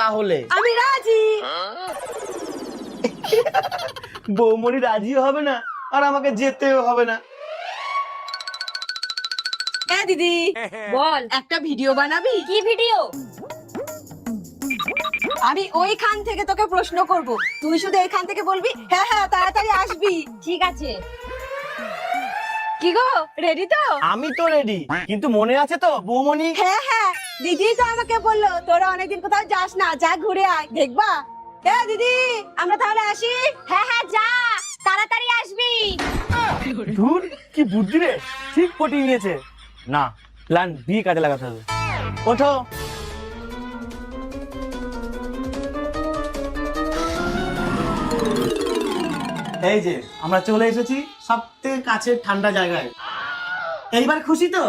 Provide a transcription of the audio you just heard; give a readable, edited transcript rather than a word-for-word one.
তাহলে আমি রাজি। বৌমনি রাজিও হবে না আর আমাকে যেতেও হবে না। হ্যাঁ দিদি বল, একটা ভিডিও বানাবি? কি ভিডিও? আমি ওইখান থেকে তোকে প্রশ্ন করব, তুই শুধু এইখান থেকে বলবি হ্যাঁ হ্যাঁ তাড়াতাড়ি আসবি। ঠিক আছে। কি গো, রেডি তো? আমি তো রেডি, কিন্তু মনে আছে তো বৌমনি? হ্যাঁ হ্যাঁ, দিদি তো আমাকে বললো তোরা অনেকদিন কোথাও যাস না, যা ঘুরে আয়, দেখবা। হ্যাঁ দিদি, আমরা তাহলে আসি। হ্যাঁ হ্যাঁ, যা, তাড়াতাড়ি আসবি। ধুর, কি বুদ্ধি রে, ঠিক পটিয়ে নিয়েছে। না, প্ল্যান বি কাজে লাগাতে হবে। ওঠো। এই যে আমরা চলে এসেছি সব থেকে কাছের ঠান্ডা জায়গায়। এইবার খুশি তো?